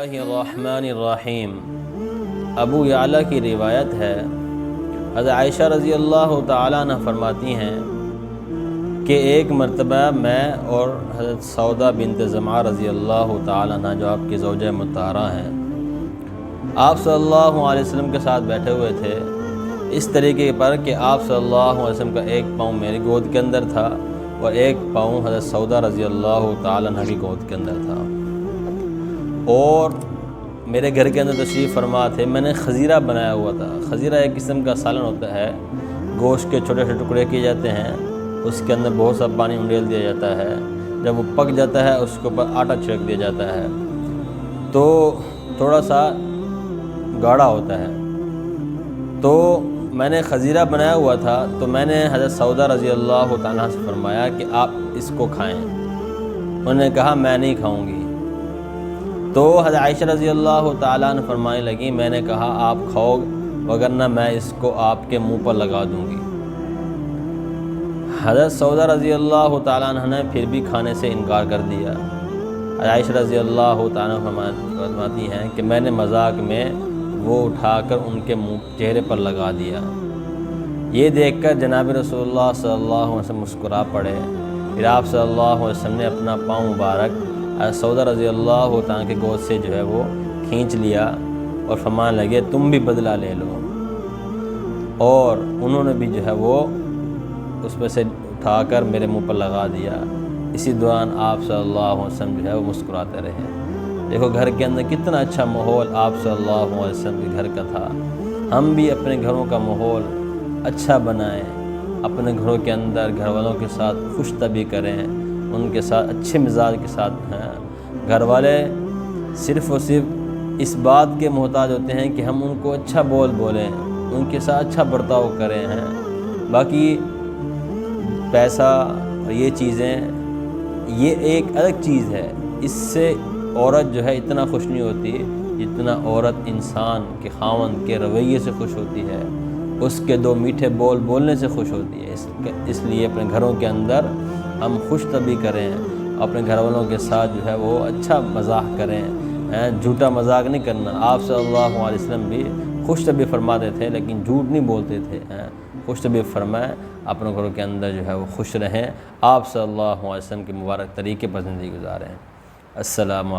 اللہ الرحمن الرحیم۔ ابو یعلا کی روایت ہے، حضرت عائشہ رضی اللہ تعالیٰ عنہ فرماتی ہیں کہ ایک مرتبہ میں اور حضرت سودا بنت زمعہ رضی اللہ تعالیٰ عنہ جو آپ کی زوجہ مطہرہ ہیں، آپ صلی اللہ علیہ وسلم کے ساتھ بیٹھے ہوئے تھے، اس طریقے پر کہ آپ صلی اللہ علیہ وسلم کا ایک پاؤں میری گود کے اندر تھا اور ایک پاؤں حضرت سودا رضی اللہ تعالیٰ عنہ کی گود کے اندر تھا، اور میرے گھر کے اندر تشریف فرما تھے۔ میں نے خزیرہ بنایا ہوا تھا۔ خزیرہ ایک قسم کا سالن ہوتا ہے، گوشت کے چھوٹے چھوٹے ٹکڑے کیے جاتے ہیں، اس کے اندر بہت سا پانی انڈیل دیا جاتا ہے، جب وہ پک جاتا ہے اس کے اوپر آٹا چھڑک دیا جاتا ہے تو تھوڑا سا گاڑھا ہوتا ہے۔ تو میں نے خزیرہ بنایا ہوا تھا، تو میں نے حضرت سودا رضی اللہ تعالیٰ سے فرمایا کہ آپ اس کو کھائیں۔ انہوں نے کہا میں نہیں کھاؤں گی۔ تو حضرت عائشہ رضی اللہ تعالیٰ عنہ فرمانے لگیں، میں نے کہا آپ کھاؤ وگرنہ میں اس کو آپ کے منہ پر لگا دوں گی۔ حضرت سودا رضی اللہ تعالیٰ عنہ نے پھر بھی کھانے سے انکار کر دیا۔ حضرت عائشہ رضی اللہ تعالیٰ عنہ فرماتی ہیں کہ میں نے مذاق میں وہ اٹھا کر ان کے چہرے پر لگا دیا۔ یہ دیکھ کر جناب رسول اللہ صلی اللہ علیہ وسلم مسکرا پڑے۔ پھر آپ صلی اللہ علیہ وسلم نے اپنا پاؤں مبارک حضرت سودا رضی اللہ تعالیٰ کے گود سے جو ہے وہ کھینچ لیا اور فرمانے لگے تم بھی بدلہ لے لو، اور انہوں نے بھی جو ہے وہ اس میں سے اٹھا کر میرے منہ پر لگا دیا۔ اسی دوران آپ صلی اللہ علیہ وسلم جو ہے وہ مسکراتے رہے۔ دیکھو گھر کے اندر کتنا اچھا ماحول آپ صلی اللہ علیہ وسلم کے گھر کا تھا۔ ہم بھی اپنے گھروں کا ماحول اچھا بنائیں، اپنے گھروں کے اندر گھر والوں کے ساتھ خوش طبعی کریں، ان کے ساتھ اچھے مزاج کے ساتھ ہیں۔ گھر والے صرف اور صرف اس بات کے محتاج ہوتے ہیں کہ ہم ان کو اچھا بولیں، ان کے ساتھ اچھا برتاؤ کریں ہیں۔ باقی پیسہ اور یہ چیزیں یہ ایک الگ چیز ہے، اس سے عورت جو ہے اتنا خوش نہیں ہوتی جتنا عورت انسان کے خاوند کے رویے سے خوش ہوتی ہے، اس کے دو میٹھے بولنے سے خوش ہوتی ہے۔ اس لیے اپنے گھروں کے اندر ہم خوش طبعی کریں، اپنے گھر والوں کے ساتھ جو ہے وہ اچھا مزاح کریں، جھوٹا مذاق نہیں کرنا۔ آپ صلی اللہ علیہ وسلم بھی خوش طبعی فرماتے تھے لیکن جھوٹ نہیں بولتے تھے۔ خوش طبعی فرمائیں، اپنے گھروں کے اندر جو ہے وہ خوش رہیں، آپ صلی اللہ علیہ وسلم کے مبارک طریقے پر زندگی گزاریں۔ السلام علیکم۔